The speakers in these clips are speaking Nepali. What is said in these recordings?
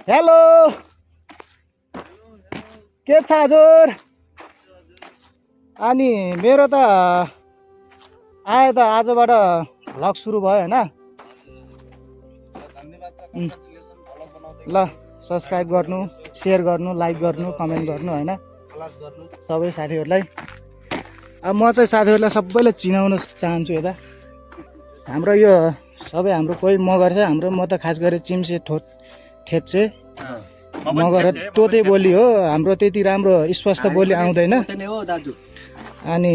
हेलो के छ हजुर? अनि मेरो त आयो त आजबाट भ्लग सुरु भयो हैन? ल सब्स्क्राइब गर्नु, शेयर गर्नु, लाइक गर्नु, कमेन्ट गर्नु हैन सबै साथीहरूलाई। अब म चाहिँ साथीहरूलाई सबैलाई चिनाउन चाहन्छु। यता हाम्रो यो सबै हाम्रो कोही मगर छ, हाम्रो म त खास गरी चिम्से ठेप्चे मगर तोते बोली हो। हाम्रो त्यति राम्रो स्पष्ट बोली आउँदैन। अनि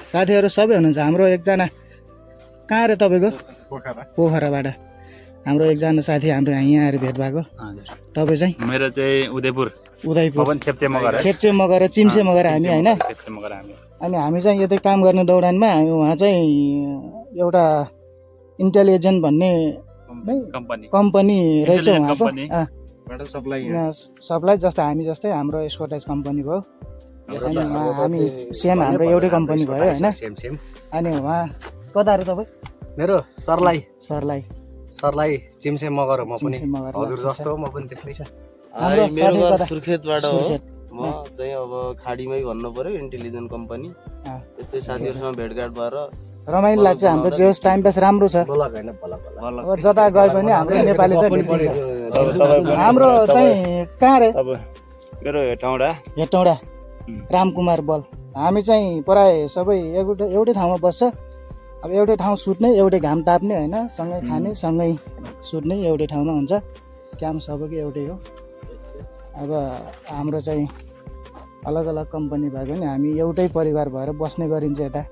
साथीहरू सबै हुनुहुन्छ। हाम्रो एकजना कहाँ रे तपाईँको? पोखराबाट हाम्रो एकजना साथी हाम्रो यहाँ आएर भेट भएको। तपाईँ चाहिँ? मेरो चाहिँ उदयपुर ठेप्चे मगर चिम्से मगर हामी हैन। अनि हामी चाहिँ यतै काम गर्ने दौरानमा उहाँ चाहिँ एउटा इन्टेलिजेन्ट भन्ने कम्पनी रहेछ उहाँको। सप्लाई जस्तो हामी जस्तै हाम्रो एक्सपर्टाइज कम्पनी भयो। अनि हामी सेम हाम्रो एउटै कम्पनी भयो हैन। अनि उहाँ कता रे तपाईँ? मेरो सरलाई चिम्से मगर हो। म पनि हजुर जस्तो म पनि त्यस्तै छ। मेरो सुर्खेतबाट हो। म चाहिँ अब खाडीमै भन्नु पर्यो इन्टेलिजेन्ट कम्पनी। त्यस्तै साथीहरूसँग भेटघाट भएर रमाइलो लाग्छ। हाम्रो जे होस् टाइम पास राम्रो छ। अब जता गए पनि हाम्रो नेपाली चाहिँ भेटिन्छ। हाम्रो चाहिँ कहाँ रे? मेरो हेटौँडा रामकुमार बल। हामी चाहिँ प्राय सबै एउटै ठाउँमा बस्छ। अब एउटै ठाउँ सुत्ने, एउटै घाम ताप्ने हैन, सँगै खाने, सँगै सुत्ने, एउटै ठाउँमा हुन्छ। काम सबैको एउटै हो। अब हाम्रो चाहिँ अलग अलग कम्पनी भए पनि हामी एउटै परिवार भएर बस्ने गरिन्छ। यता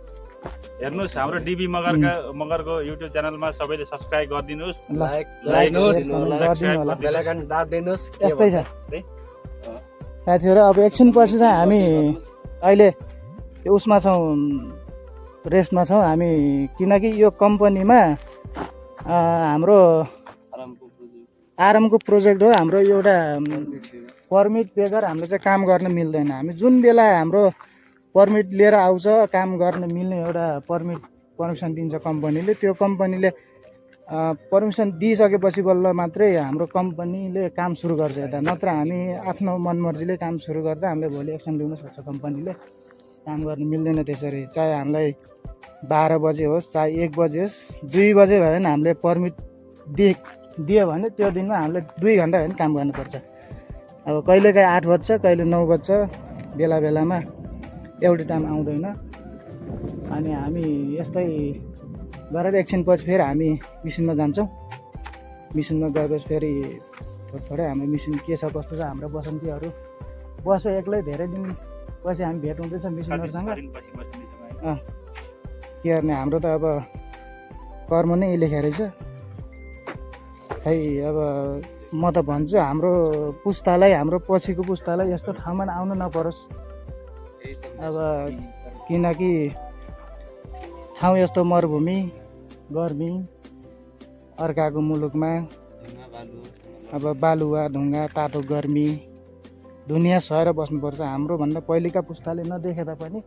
हेर्नुस्, हाम्रो डिबी मगरको युट्युब च्यानलमा सबैले सब्स्क्राइब गरिदिनुस्, लाइक गरिदिनु होला। बेल आइकन दाबिदिनुस्। यस्तै छ साथीहरू। अब एकछिन पछि चाहिँ हामी अहिले उसमा छौँ, रेस्टमा छौँ हामी। किनकि यो कम्पनीमा हाम्रो आरामको प्रोजेक्ट हो। हाम्रो एउटा पर्मिट बेगर हामीले चाहिँ काम गर्न मिल्दैन। हामी जुन बेला हाम्रो पर्मिट लिएर आउँछ काम गर्न मिल्ने एउटा पर्मिसन दिन्छ कम्पनीले। त्यो कम्पनीले पर्मिसन दिइसकेपछि बल्ल मात्रै हाम्रो कम्पनीले काम सुरु गर्छ यता। नत्र हामी आफ्नो मनमर्जीले काम सुरु गर्दा हामीले भोलि एक्सन लिन सक्छ। कम्पनीले काम गर्न मिल्दैन त्यसरी। चाहे हामीलाई 12 बजे होस्, चाहे 1 बजे होस्, 2 बजे भयो भने हामीले पर्मिट दियो भने त्यो दिनमा हामीले 2 घन्टा भयो भने काम गर्नुपर्छ। अब कहिलेकाहीँ 8 बज्छ, कहिले 9 बज्छ, बेला बेलामा एउटै टाइम आउँदैन। अनि हामी यस्तै गरेर एकछिन पछि फेरि हामी मिसिनमा जान्छौँ। मिसिनमा गएपछि फेरि थोरै हाम्रो मिसिन के छ कस्तो छ, हाम्रो बसन्तीहरू बस्यो एक्लै। धेरै दिन पछि हामी भेट हुँदैछ मिसिनहरूसँग। के गर्ने, हाम्रो त अब कर्म नै लेखेको रहेछ। खै अब म त भन्छु हाम्रो पुस्तालाई, हाम्रो पछिको पुस्तालाई यस्तो ठाउँमा आउनु नपरोस्। अब किनकि ठाउँ यस्तो मरुभूमि, गर्मी, अर्काको मुलुकमा अब बालुवा ढुङ्गा, तातो गर्मी, दुनियाँ सहेर बस्नुपर्छ। हाम्रो भन्दा पहिलेका पुस्ताले नदेखे तापनि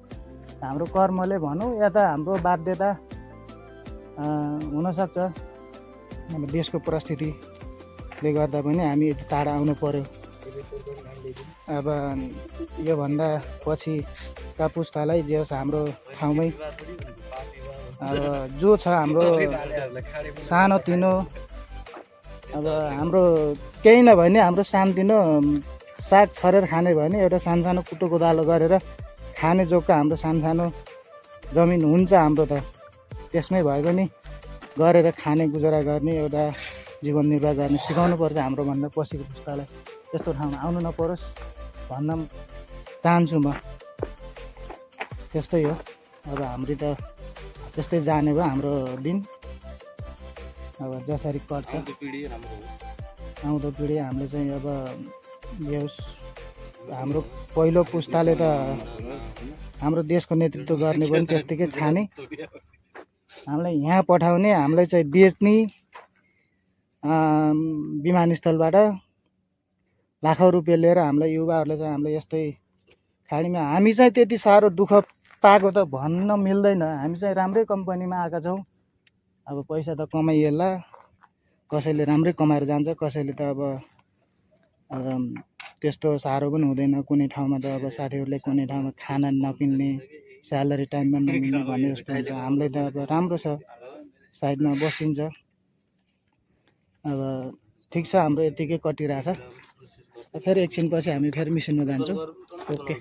हाम्रो कर्मले भनौँ या त हाम्रो बाध्यता हुनसक्छ। अब देशको परिस्थितिले गर्दा पनि हामी यति टाढा आउनु पर्यो। अब योभन्दा पछिका पुस्तालाई जे होस् हाम्रो ठाउँमै अब जो छ हाम्रो सानोतिनो, अब हाम्रो केही नभए नि हाम्रो सानोतिनो साग छरेर खाने भयो भने एउटा सानो कुटो कोदालो गरेर खाने जोगको हाम्रो सानो जमिन हुन्छ हाम्रो त। त्यसमै भए पनि गरेर खाने, गुजारा गर्ने, एउटा जीवन निर्वाह गर्ने सिकाउनु पर्छ। हाम्रो भन्दा पछिको पुस्तालाई त्यस्तो ठाउँमा आउनु नपरोस् भन्न चाहन्छु म। त्यस्तै हो। अब हाम्रो त त्यस्तै जाने भयो हाम्रो दिन। अब जसरी कट्छ आउँदो पिँढी हामीले चाहिँ अब यस हाम्रो पहिलो पुस्ताले त हाम्रो देशको नेतृत्व गर्ने पनि त्यत्तिकै छाने, हामीलाई यहाँ पठाउने, हामीलाई चाहिँ बेच्ने, विमानस्थलबाट लाखौँ रुपियाँ लिएर हामीलाई युवाहरूले चाहिँ हामीलाई यस्तै खाडीमा हामी चाहिँ त्यति साह्रो दुःख पाएको त भन्न मिल्दैन। हामी चाहिँ राम्रै कम्पनीमा आएका छौँ। अब पैसा त कमाइएला, कसैले राम्रै कमाएर जान्छ, कसैले त अब अब त्यस्तो साह्रो पनि हुँदैन। कुनै ठाउँमा त अब साथीहरूले कुनै ठाउँमा खाना नकिन्ने, स्यालेरी टाइममा नमिल्ने भन्ने जस्तो हुन्छ। हामीलाई त अब राम्रो छ, साइडमा बसिन्छ। अब ठिक छ, हाम्रो यतिकै कटिरहेछ। फेरि एकछिनपछि हामी फेरि मिसनमा जान्छौँ। ओके।